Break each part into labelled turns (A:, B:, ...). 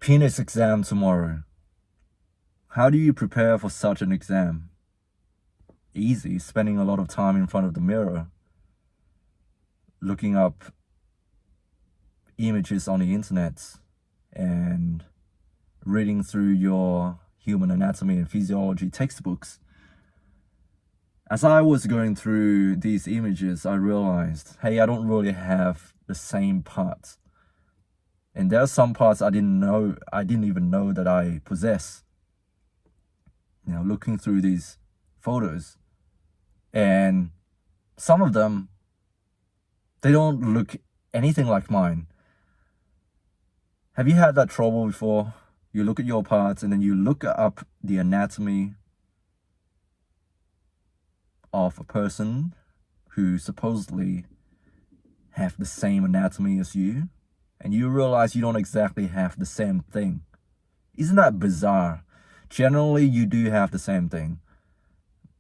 A: Penis exam tomorrow. How do you prepare for such an exam? Easy, spending a lot of time in front of the mirror, looking up images on the internet, and reading through your human anatomy and physiology textbooks. As I was going through these images, I realized, hey, I don't really have the same parts. And there are some parts I didn't even know that I possess. Looking through these photos, and some of them, they don't look anything like mine. Have you had that trouble before? You look at your parts and then you look up the anatomy of a person who supposedly have the same anatomy as you, and you realize you don't exactly have the same thing. Isn't that bizarre? Generally, you do have the same thing.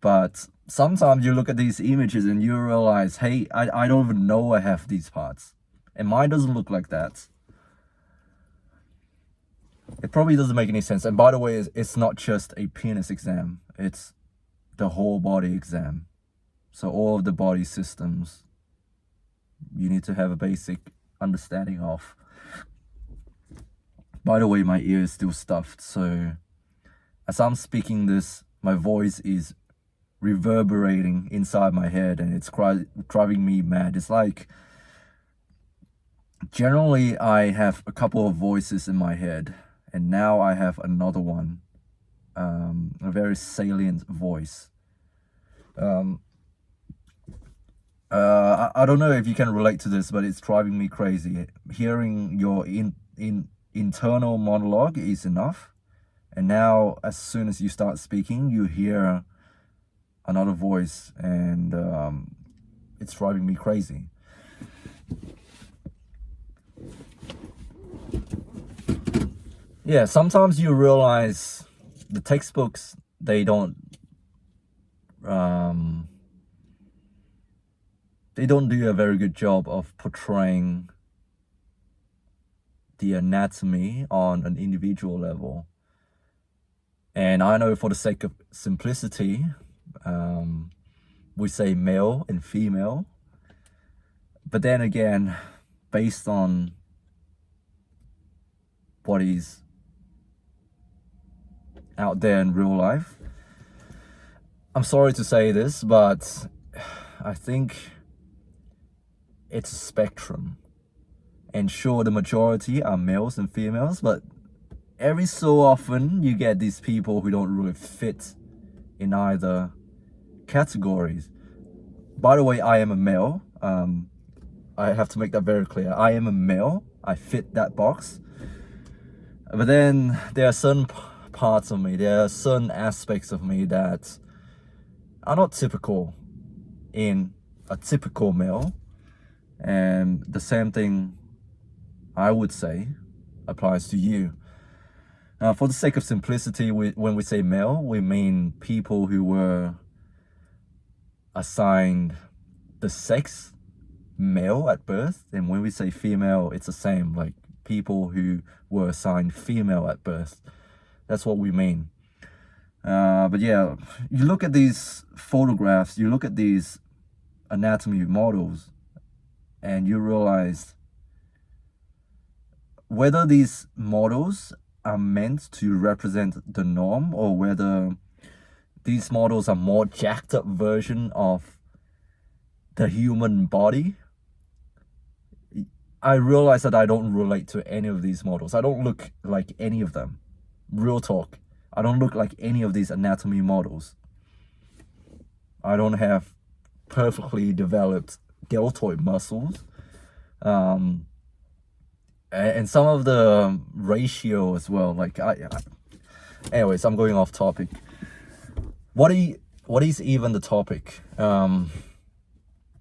A: But sometimes you look at these images and you realize, hey, I don't even know I have these parts. And mine doesn't look like that. It probably doesn't make any sense. And by the way, it's not just a penis exam. It's the whole body exam. So all of the body systems, you need to have a basic understanding of. By the way, my ear is still stuffed. So as I'm speaking this, my voice is reverberating inside my head and it's driving me mad. It's like, generally I have a couple of voices in my head, and now I have another one, a very salient voice. I don't know if you can relate to this, but it's driving me crazy. Hearing your internal monologue is enough, and now as soon as you start speaking, you hear another voice, and it's driving me crazy. Yeah, sometimes you realize the textbooks, they don't do a very good job of portraying the anatomy on an individual level. And I know for the sake of simplicity, we say male and female. But then again, based on what is out there in real life, I'm sorry to say this, but I think it's a spectrum. And sure, the majority are males and females, but every so often you get these people who don't really fit in either categories. By the way, I am a male. I have to make that very clear. I am a male. I fit that box. But then there are certain parts of me, there are certain aspects of me that are not typical in a typical male. And the same thing, I would say, applies to you. For the sake of simplicity, when we say male, we mean people who were assigned the sex male at birth. And when we say female, it's the same, like people who were assigned female at birth. That's what we mean. But yeah, you look at these photographs, you look at these anatomy models, and you realize whether these models are meant to represent the norm, or whether these models are more jacked up version of the human body. I realize that I don't relate to any of these models. I don't look like any of them. Real talk. I don't look like any of these anatomy models. I don't have perfectly developed deltoid muscles. And some of the ratio as well. Like anyways, I'm going off topic. What is even the topic? The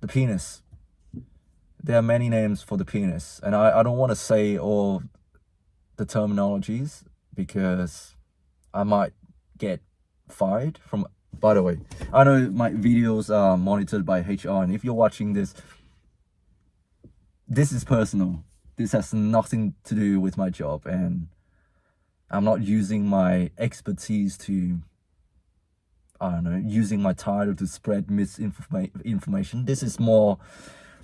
A: penis. There are many names for the penis, and I don't want to say all the terminologies because I might get fired from. By the way, I know my videos are monitored by HR, and if you're watching this, this is personal. This has nothing to do with my job, and I'm not using my expertise to, I don't know, using my title to spread misinformation. This is more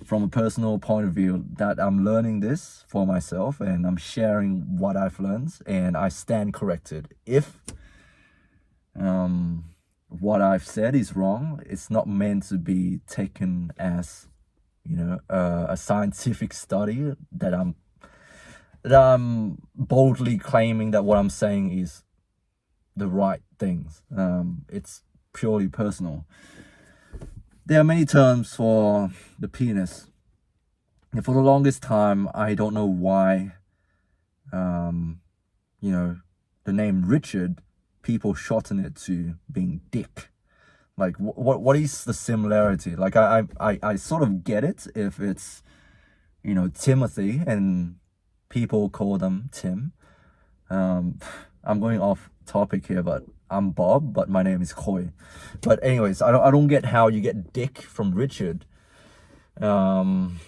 A: from a personal point of view that I'm learning this for myself and I'm sharing what I've learned and I stand corrected. If what I've said is wrong, it's not meant to be taken as, a scientific study that I'm boldly claiming that what I'm saying is the right things. It's purely personal. There are many terms for the penis. And for the longest time, I don't know why, the name Richard, people shorten it to being Dick. Like, what is the similarity? Like, I sort of get it if it's, Timothy and people call them Tim. I'm going off topic here, but I'm Bob, but my name is Khoi. But anyways, I don't get how you get Dick from Richard. And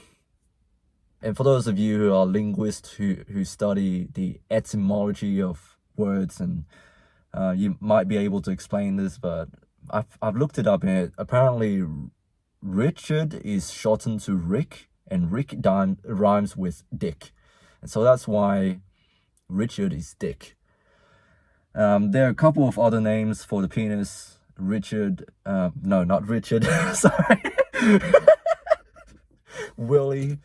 A: for those of you who are linguists who study the etymology of words, and you might be able to explain this, but I've looked it up, and apparently Richard is shortened to Rick, and Rick rhymes with Dick, and so that's why Richard is Dick. There are a couple of other names for the penis. Richard, no, not Richard. Sorry, Willie.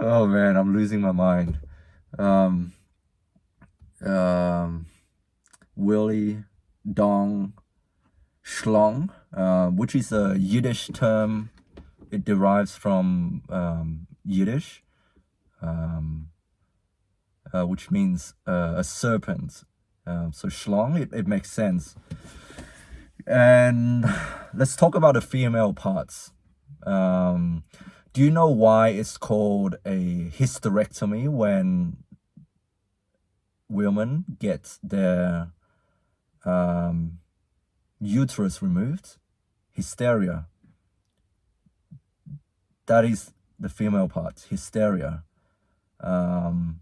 A: Oh man, I'm losing my mind. Willie, Dong, Schlong, which is a Yiddish term. It derives from Yiddish, which means a serpent. So Schlong, it makes sense. And let's talk about the female parts. Do you know why it's called a hysterectomy when women get their uterus removed? Hysteria. That is the female part, hysteria. And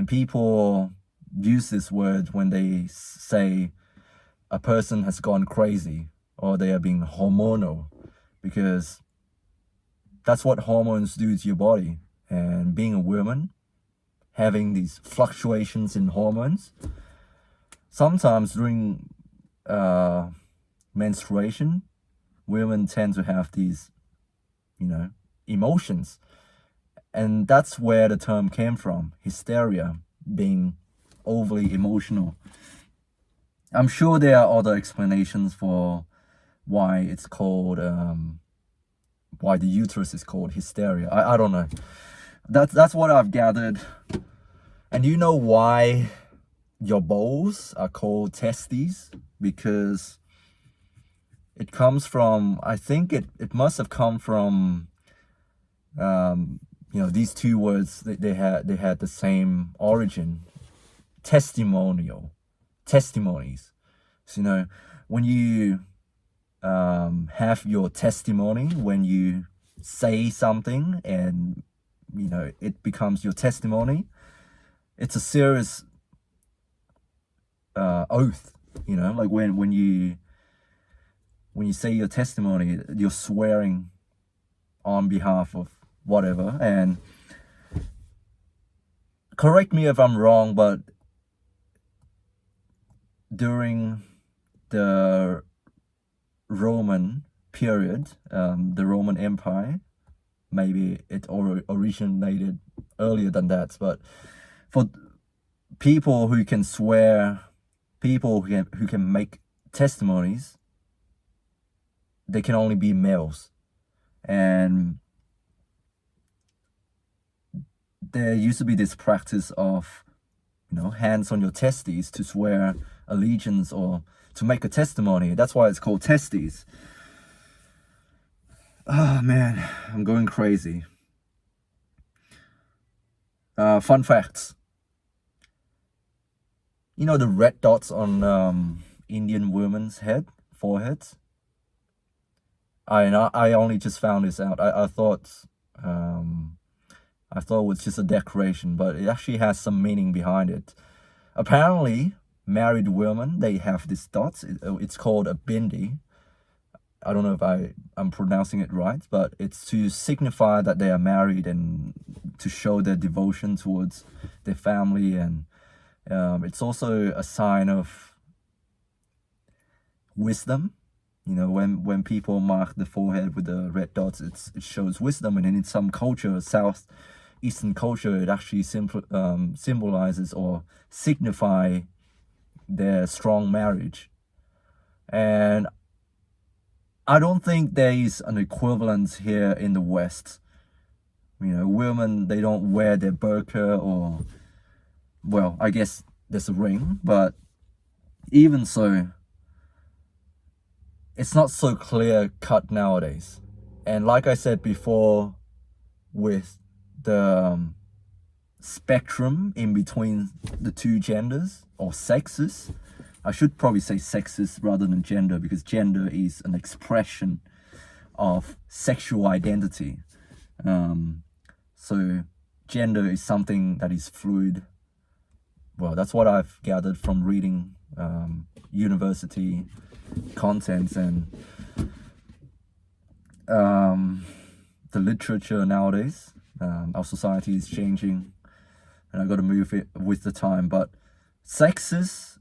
A: people use this word when they say a person has gone crazy or they are being hormonal, because that's what hormones do to your body. And being a woman, having these fluctuations in hormones, sometimes during menstruation, women tend to have these, emotions. And that's where the term came from, hysteria, being overly emotional. I'm sure there are other explanations for why it's called, why the uterus is called hysteria. I don't know. That's what I've gathered. And you know why your balls are called testes? Because it comes from, I think it must have come from, these two words, they had the same origin. Testimonies. So, when you have your testimony, when you say something and, it becomes your testimony, it's a serious oath, like when you say your testimony, you're swearing on behalf of whatever. And correct me if I'm wrong, but during the Roman period, the Roman Empire, maybe it originated earlier than that, but for people who can swear, people who can make testimonies, they can only be males. And there used to be this practice of, hands on your testes to swear allegiance or to make a testimony. That's why it's called testes. Oh man, I'm going crazy. Fun facts. The red dots on Indian women's foreheads? I only just found this out. I thought I thought it was just a decoration, but it actually has some meaning behind it. Apparently, married women, they have these dots. It's called a bindi. I don't know if I'm pronouncing it right, but it's to signify that they are married and to show their devotion towards their family. And it's also a sign of wisdom. You know, when people mark the forehead with the red dots, it shows wisdom. And then in some culture, Southeastern culture, it actually symbolizes or signify their strong marriage. And I don't think there is an equivalent here in the West. You know, women, they don't wear their burqa, or, well, I guess there's a ring, but even so, it's not so clear cut nowadays. And like I said before, with the spectrum in between the two genders or sexes, I should probably say sexes rather than gender, because gender is an expression of sexual identity. So gender is something that is fluid. Well, that's what I've gathered from reading university contents and the literature nowadays. Our society is changing, and I got to move it with the time. But sexes,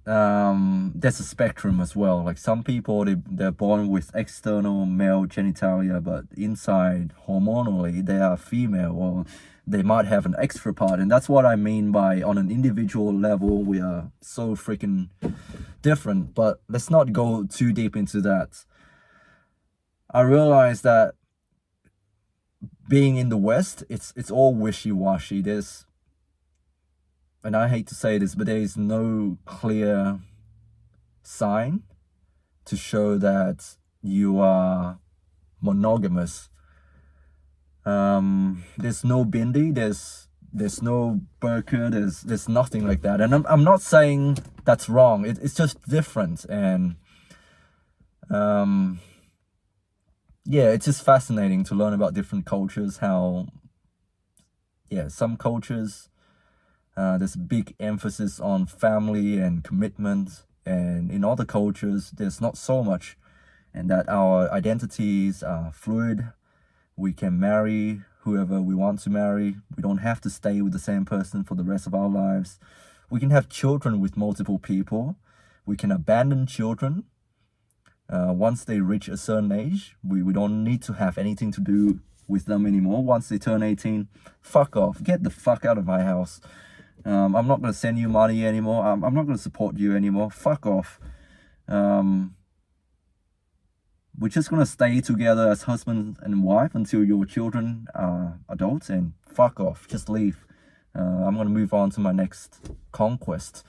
A: there's a spectrum as well. Like some people, they're born with external male genitalia, but inside hormonally they are female, or they might have an extra part. And that's what I mean by, on an individual level, we are so freaking different. But let's not go too deep into that. I realize that being in the West, it's all wishy-washy. And I hate to say this, but there is no clear sign to show that you are monogamous. There's no bindi, there's no burqa, there's nothing like that. And I'm not saying that's wrong. It's just different. And yeah, it's just fascinating to learn about different cultures. How, yeah, some cultures, there's a big emphasis on family and commitment, and in other cultures there's not so much, and that our identities are fluid. We can marry whoever we want to marry. We don't have to stay with the same person for the rest of our lives. We can have children with multiple people. We can abandon children once they reach a certain age. We don't need to have anything to do with them anymore. Once they turn 18, fuck off. Get the fuck out of my house. I'm not going to send you money anymore. I'm not going to support you anymore. Fuck off. We're just going to stay together as husband and wife until your children are adults, and fuck off. Just leave. I'm going to move on to my next conquest.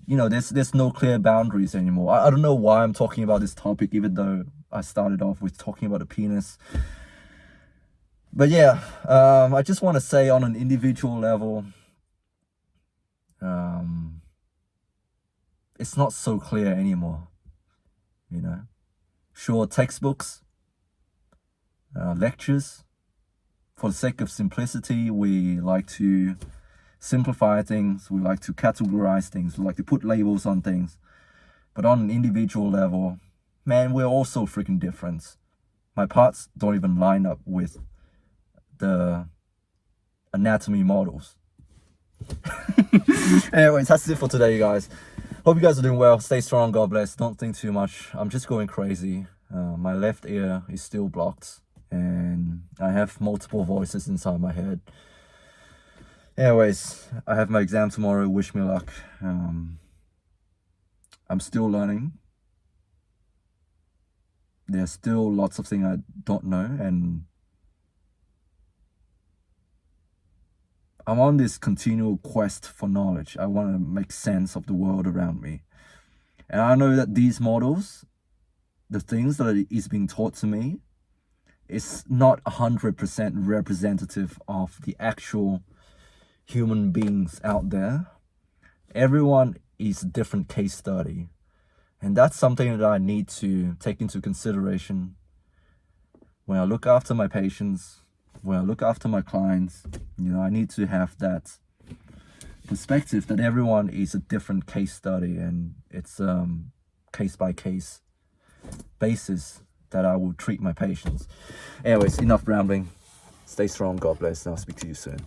A: You know, there's no clear boundaries anymore. I don't know why I'm talking about this topic, even though I started off with talking about the penis. But yeah, I just want to say, on an individual level, it's not so clear anymore. You know, sure, textbooks, lectures, for the sake of simplicity, we like to simplify things, we like to categorize things, we like to put labels on things. But on an individual level, man, we're all so freaking different. My parts don't even line up with the anatomy models. Anyways, that's it for today, you guys. Hope you guys are doing well. Stay strong. God bless. Don't think too much. I'm just going crazy. My left ear is still blocked, and I have multiple voices inside my head. Anyways, I have my exam tomorrow. Wish me luck. I'm still learning. There's still lots of things I don't know, and I'm on this continual quest for knowledge. I want to make sense of the world around me. And I know that these models, the things that is being taught to me, is not 100% representative of the actual human beings out there. Everyone is a different case study. And that's something that I need to take into consideration when I look after my patients, when I look after my clients, I need to have that perspective that everyone is a different case study, and it's case by case basis that I will treat my patients. Anyways, enough rambling. Stay strong. God bless. And I'll speak to you soon.